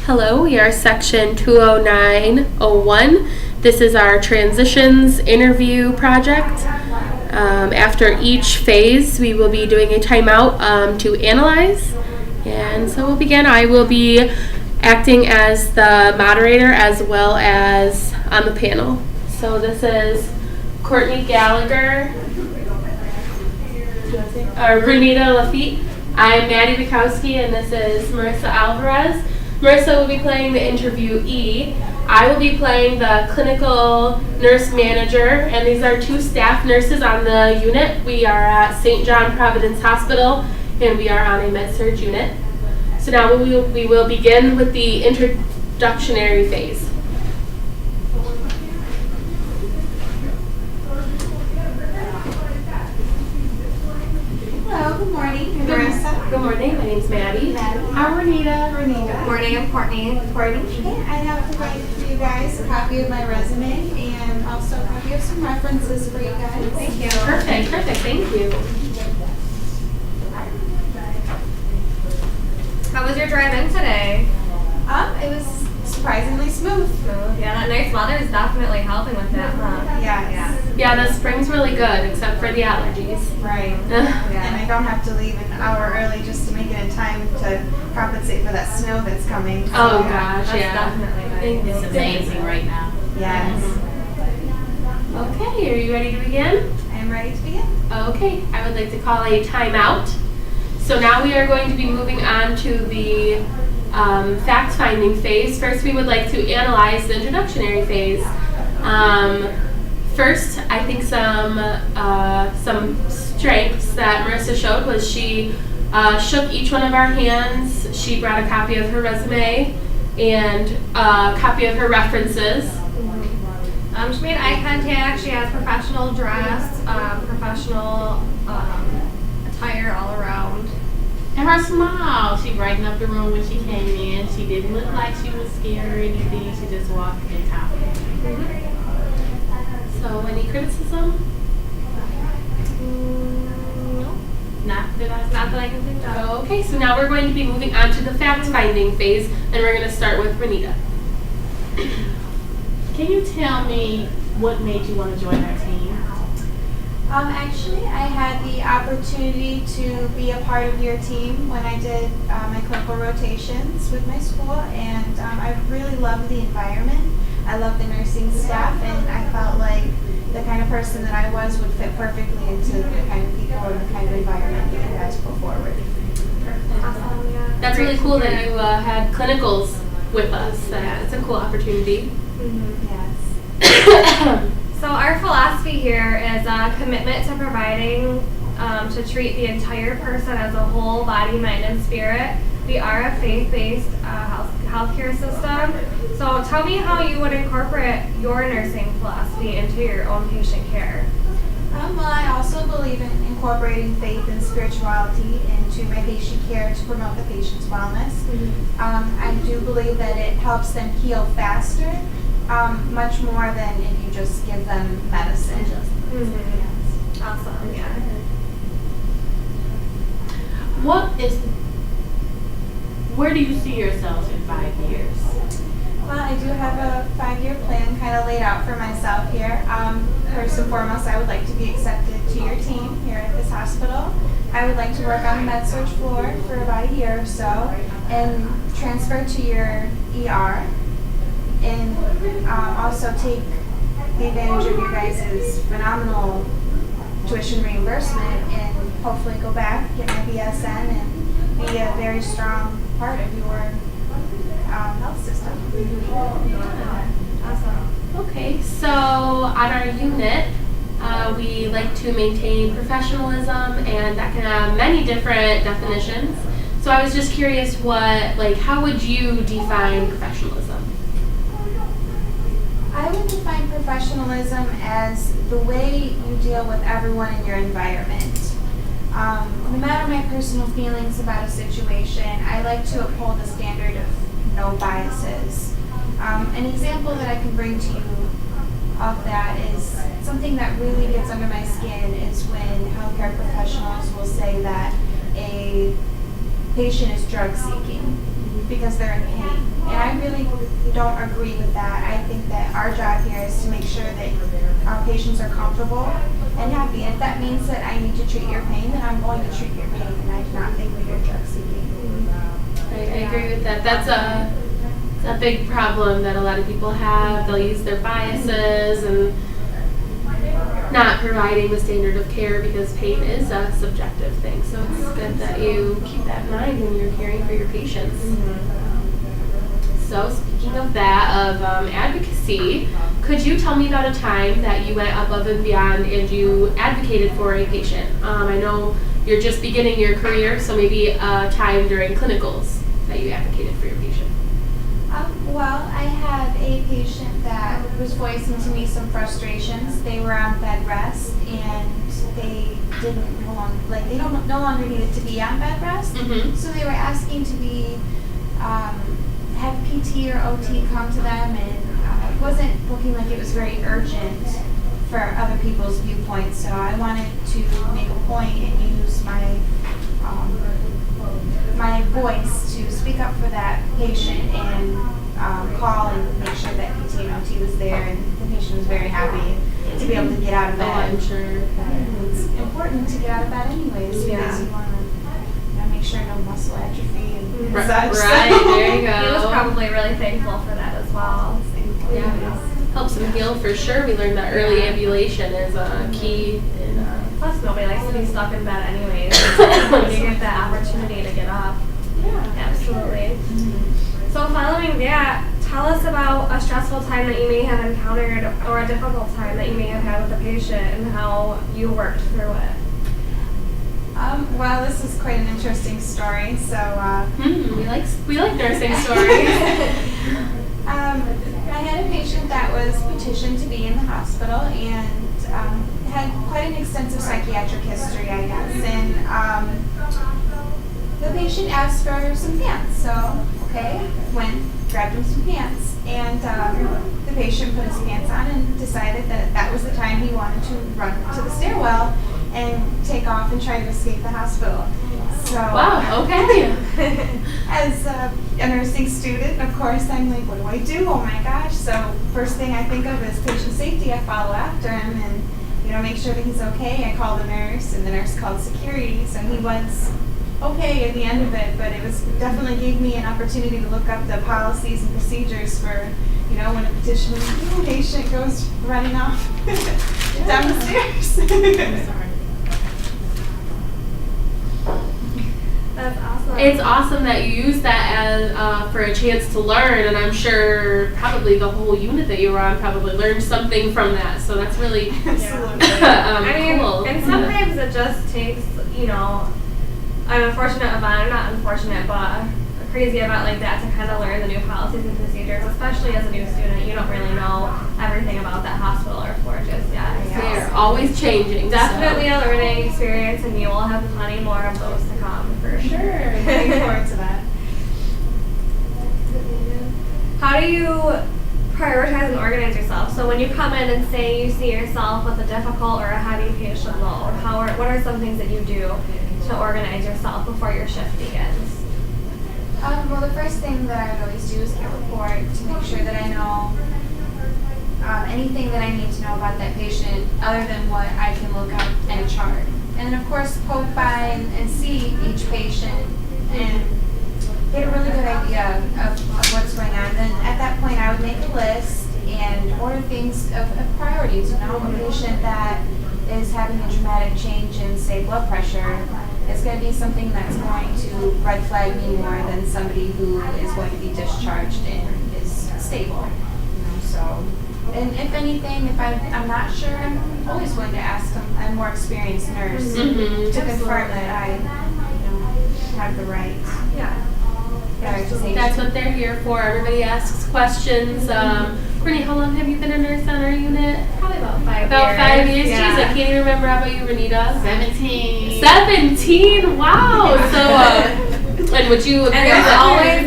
Hello, we are section 20901. This is our transitions interview project. After each phase, we will be doing a timeout to analyze. And so we'll begin. I will be acting as the moderator as well as on the panel. So this is Courtney Gallagher, Renita Lafitte. I'm Maddie Bukowski, and this is Marissa Alvarez. Marissa will be playing the interviewee. I will be playing the clinical nurse manager, and these are two staff nurses on the unit. We are at St. John Providence Hospital, and we are on a med-surg unit. So now we will begin with the introductory phase. Hello, good morning. I'm Marissa. Good morning, my name's Maddie. I'm Renita. Good morning, I'm Courtney. Okay, I have provided for you guys a copy of my resume and also a copy of some references for you guys. Thank you. Perfect, thank you. How was your drive in today? It was surprisingly smooth. Yeah, that nice weather is definitely helping with that, huh? Yes. Yeah, the spring's really good, except for the allergies. Right. And I don't have to leave an hour early just to make it in time to compensate for that snow that's coming. So, Oh gosh, That's yeah. definitely nice. It's amazing right now. Yes. Okay, are you ready to begin? I am ready to begin. Okay, I would like to call a timeout. So now we are going to be moving on to the fact-finding phase. First, we would like to analyze the introductory phase. First, I think some strengths that Marissa showed was she shook each one of our hands. She brought a copy of her resume and a copy of her references. She made eye contact. She has professional dress, professional attire all around. And her smile, she brightened up the room when she came in. She didn't look like she was scared or anything. She just walked in confident. So, any criticism? No, Not that not that I can think of. Okay, so now we're going to be moving on to the fact-finding phase, and we're going to start with Renita. Can you tell me what made you want to join our team? Actually, I had the opportunity to be a part of your team when I did my clinical rotations with my school, and I really loved the environment. I loved the nursing staff, and I felt like the kind of person that I was would fit perfectly into the kind of people and the kind of environment that you guys put forward. Awesome, yeah. That's really cool that you had clinicals with us. It's a cool opportunity. Yes. So our philosophy here is a commitment to providing, to treat the entire person as a whole body, mind, and spirit. We are a faith-based healthcare system. So tell me how you would incorporate your nursing philosophy into your own patient care. Well, I also believe in incorporating faith and spirituality into my patient care to promote the patient's wellness. I do believe that it helps them heal faster, much more than if you just give them medicine. Yes. Awesome, yeah. Where do you see yourself in 5 years? Well, I do have a 5-year plan kind of laid out for myself here. First and foremost, I would like to be accepted to your team here at this hospital. I would like to work on the med-surg floor for about a year or so and transfer to your ER and also take the advantage of your guys' phenomenal tuition reimbursement and hopefully go back, get my BSN, and be a very strong part of your health system. Awesome. Okay, so on our unit, we like to maintain professionalism, and that can have many different definitions. So I was just curious, how would you define professionalism? I would define professionalism as the way you deal with everyone in your environment. No matter my personal feelings about a situation, I like to uphold the standard of no biases. An example that I can bring to you of that is something that really gets under my skin is when healthcare professionals will say that a patient is drug seeking. because they're in pain. And I really don't agree with that. I think that our job here is to make sure that our patients are comfortable and happy. If that means that I need to treat your pain, then I'm going to treat your pain, and I do not think that you're drug seeking. I agree with that. That's a big problem that a lot of people have. They'll use their biases and not providing the standard of care because pain is a subjective thing. So it's good that you keep that in mind when you're caring for your patients. So speaking of that, of advocacy, could you tell me about a time that you went above and beyond and you advocated for a patient? I know you're just beginning your career, so maybe a time during clinicals that you advocated for your patient. Well, I had a patient that was voicing to me some frustrations. They were on bed rest and they didn't no longer needed to be on bed rest. Mm-hmm. So they were asking to be have PT or OT come to them, and it wasn't looking like it was very urgent for other people's viewpoints. So I wanted to make a point and use my my voice to speak up for that patient and call and make sure that PT and OT was there, and the patient was very happy to be able to get out of Oh, bed. I'm sure. It's important to get out of bed anyways, because you want to make sure no muscle atrophy and Right, such. right, there you He was go. probably really thankful for that as well. Yeah, helps them heal for sure. We learned that early ambulation is a key in Plus, nobody likes to be stuck in bed anyways. When you get that opportunity to get up. Absolutely. So following that, tell us about a stressful time that you may have encountered or a difficult time that you may have had with a patient and how you worked through it. Well, this is quite an interesting story. So we like nursing stories. I had a patient that was petitioned to be in the hospital and had quite an extensive psychiatric history, I guess. And the patient asked for some pants, so grabbed him some pants, and the patient put his pants on and decided that that was the time he wanted to run to the stairwell and take off and try to escape the hospital. So, Wow, okay. as a nursing student, of course, I'm like, what do I do? Oh my gosh. So first thing I think of is patient safety. I follow after him and, make sure that he's okay. I call the nurse, and the nurse called security, so he was okay at the end of it, but it was definitely gave me an opportunity to look up the policies and procedures for, when a petitioning patient goes running off down the stairs. That's awesome. It's awesome that you use that as for a chance to learn, and I'm sure probably the whole unit that you were on probably learned something from that. So that's really Absolutely. cool. And sometimes it just takes, an unfortunate event, not unfortunate, but a crazy event like that to kind of learn the new policies and procedures, especially as a new student. You don't really know everything about that hospital or floor just yet. They're always changing. Definitely a learning experience, and you will have plenty more of those to come for sure. Looking forward to that. How do you prioritize and organize yourself? So when you come in and say you see yourself with a difficult or a heavy patient load, what are some things that you do to organize yourself before your shift begins? Well, the first thing that I would always do is get a report to make sure that I know anything that I need to know about that patient other than what I can look up in a chart. And then, of course, poke by and see each patient and get a really good idea of what's going on. Then at that point, I would make a list and order things of priorities. A patient that is having a dramatic change in, say, blood pressure, it's going to be something that's going to red flag me more than somebody who is going to be discharged and is stable. And if anything, if I'm not sure, I'm always going to ask a more experienced nurse to confirm that I have the right. That's what they're here for. Everybody asks questions. Brittany, how long have you been a nurse on our unit? Probably about 5 years. About 5 years. Yeah. Jeez, I can't even remember. How about you, Renita? 17. 17. Wow. So, and would you agree And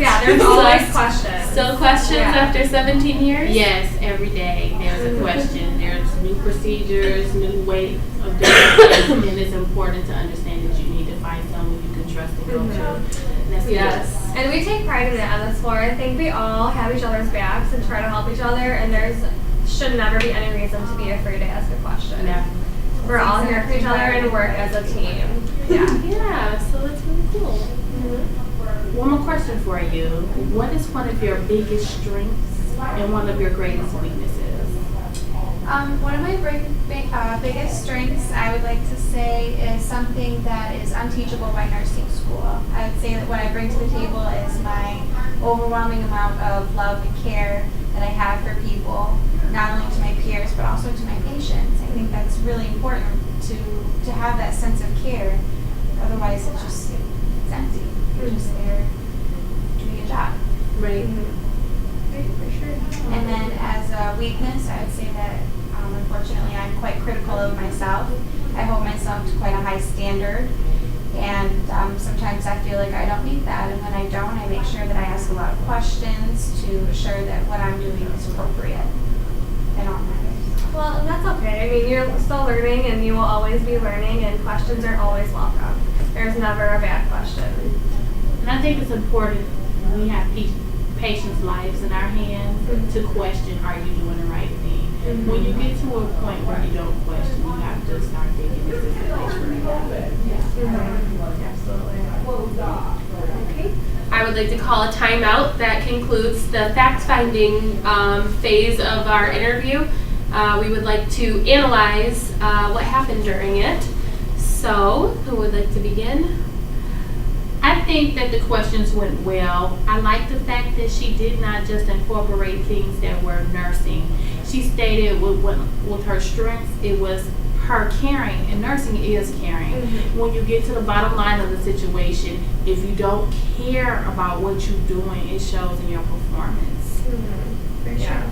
there's with always questions. Still questions after 17 years? Yes, every day there's a question. There's new procedures, new way of doing things, and it's important to understand that you need to find someone you can trust trusting culture. And that's Yes. And we take pride in it on this floor. I think we all have each other's backs and try to help each other, and should never be any reason to be afraid to ask a question. Never. We're all here for each other and work as a team. Yeah. Yeah, so that's really cool. One more question for you. What is one of your biggest strengths and one of your greatest weaknesses? One of my biggest strengths, I would like to say, is something that is unteachable by nursing school. I would say that what I bring to the table is my overwhelming amount of love and care that I have for people, not only to my peers, but also to my patients. I think that's really important to have that sense of care. Otherwise, it's empty. You're just there doing a job. Right. For sure. And then as a weakness, I would say that unfortunately I'm quite critical of myself. I hold myself to quite a high standard, and sometimes I feel like I don't meet that, and when I don't, I make sure that I ask a lot of questions to assure that what I'm doing is appropriate in all matters. Well, and that's okay. I mean, you're still learning, and you will always be learning, and questions are always welcome. There's never a bad question. And I think it's important when we have patients' lives in our hands to question, are you doing the right thing? When you get to a point where you don't question, you have to start thinking, this is the place where you Absolutely. Okay. I would like to call a timeout. That concludes the fact-finding phase of our interview. We would like to analyze what happened during it. So, who would like to begin? I think that the questions went well. I like the fact that she did not just incorporate things that were nursing. She stated with her strengths, it was her caring, and nursing is caring. When you get to the bottom line of the situation, if you don't care about what you're doing, it shows in your performance. For sure.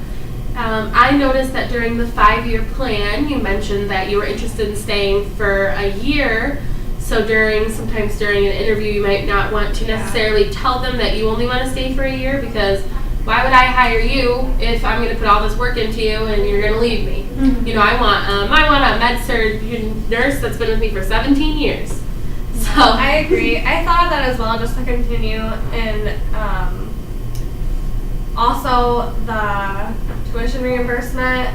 I noticed that during the 5-year plan, you mentioned that you were interested in staying for a year. So sometimes during an interview, you might not want to necessarily tell them that you only want to stay for a year, because why would I hire you if I'm going to put all this work into you and you're going to leave me? You know, I want a med-surg nurse that's been with me for 17 years. So I agree. I thought of that as well, just to continue. And also the tuition reimbursement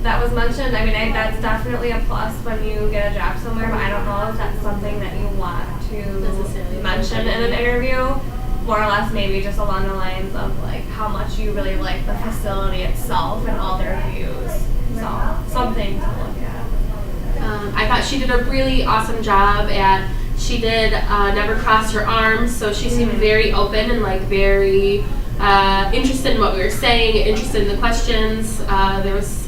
that was mentioned. I mean, that's definitely a plus when you get a job somewhere, but I don't know if that's something that you want to mention in an interview. More or less, maybe just along the lines of like how much you really like the facility itself and all their views. So something to look at. I thought she did a really awesome job at. She did never cross her arms, so she seemed very open and like very interested in what we were saying, interested in the questions. There was,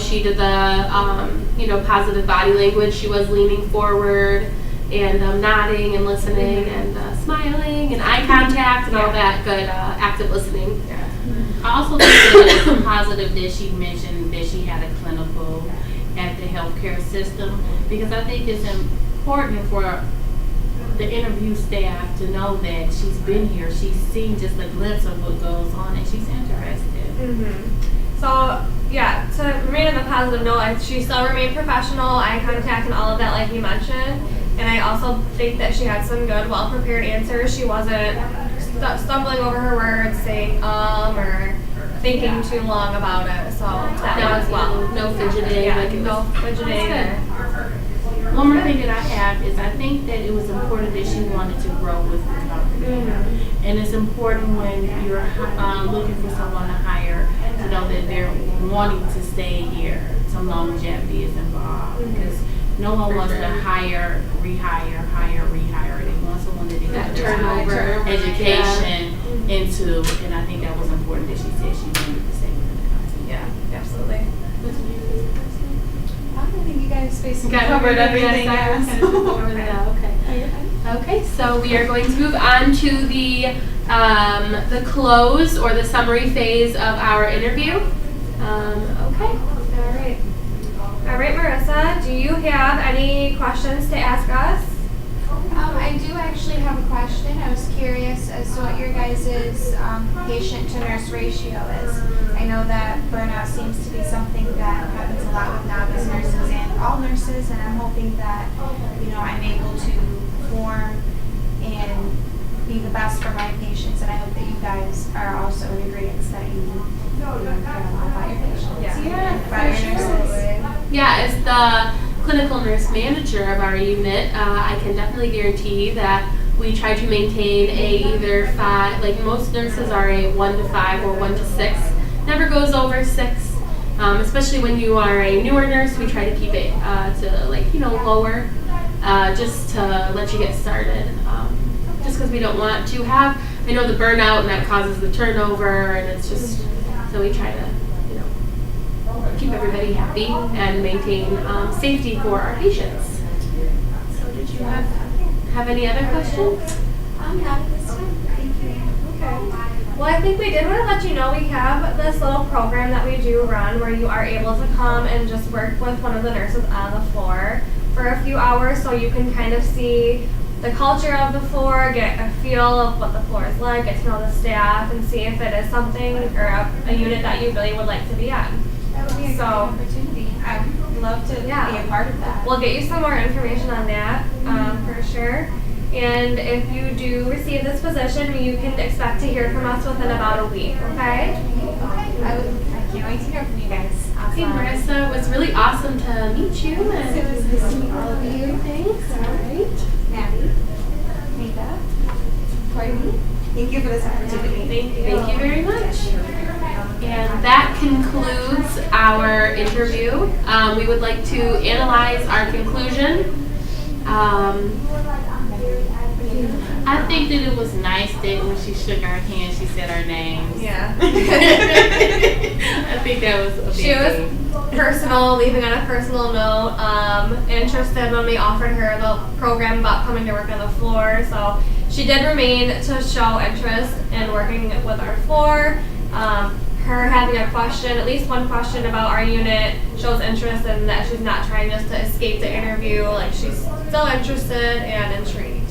she did the positive body language. She was leaning forward and nodding and listening and smiling and eye contact and all that good active listening. Yeah. I also think that it was positive that she mentioned that she had a clinical at the healthcare system, because I think it's important for the interview staff to know that she's been here, she's seen just a glimpse of what goes on, and she's interested. So, yeah, to remain on the positive note, she still remained professional, eye contact and all of that like you mentioned. And I also think that she had some good, well-prepared answers. She wasn't stumbling over her words, saying or thinking too long about it. So that was well. No fidgeting. Yeah, no fidgeting. One more thing that I have is I think that it was important that she wanted to grow with the company. And it's important when you're looking for someone to hire to know that they're wanting to stay here. Some longevity is involved, because no one wants to hire, rehire. They want someone that they can turnover education into, and I think that was important that she said she wanted to stay with the company. Yeah, absolutely. I think you guys basically Covered everything. Yes. Okay, so we are going to move on to the close or the summary phase of our interview. Okay. All right, Marissa, do you have any questions to ask us? I do actually have a question. I was curious as to what your guys' patient-to-nurse ratio is. I know that burnout seems to be something that happens a lot with novice nurses and all nurses, and I'm hoping that I'm able to form and be the best for my patients. And I hope that you guys are also in agreement that you care a lot about your patients. Yeah, About your nurses. Yeah, as the clinical nurse manager of our unit, I can definitely guarantee that we try to maintain a either 5, like most nurses are a 1 to 5 or 1 to 6. Never goes over 6. Especially when you are a newer nurse, we try to keep it to lower, just to let you get started. Just because we don't want to have, I know the burnout and that causes the turnover, and it's just, so we try to, keep everybody happy and maintain safety for our patients. So did you have any other questions? Not at this time. Thank you. Okay. Well, I think we did want to let you know we have this little program that we do run where you are able to come and just work with one of the nurses on the floor for a few hours so you can kind of see the culture of the floor, get a feel of what the floor is like, get to know the staff, and see if it is something or a unit that you really would like to be on. That would be a great So- opportunity. I would love to Yeah. be a part of that. We'll get you some more information on that for sure. And if you do receive this position, you can expect to hear from us within about a week, okay? I can't wait to hear from you guys. Hey, Marissa, it was really awesome to meet you. So it was nice to meet all of you. Thanks. All right. Maddie, Nita, Courtney, thank you for this opportunity. Thank you very much. And that concludes our interview. We would like to analyze our conclusion. I think that it was nice that when she shook our hand, she said our names. Yeah. I think that was a big She was thing. personal, leaving on a personal note, interested when we offered her the program about coming to work on the floor. So she did remain to show interest in working with our floor. Her having a question, at least one question about our unit, shows interest in that she's not trying just to escape the interview. Like, she's still interested and intrigued.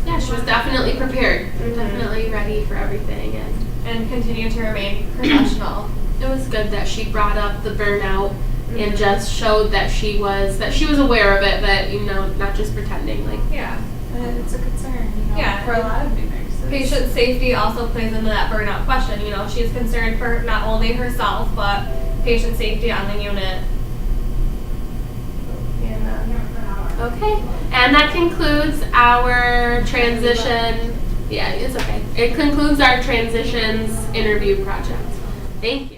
Yeah, she was definitely prepared. Mhm. Definitely ready for everything. And continue to remain professional. It was good that she brought up the burnout and Mhm. just showed that she was aware of it, but not just pretending. Like, Yeah. And it's a concern, Yeah. for a lot of new nurses. Patient safety also plays into that burnout question. She's concerned for not only herself, but patient safety on the unit. And, okay, and that concludes our transition. Yeah, it's okay. It concludes our transitions interview project. Thank you.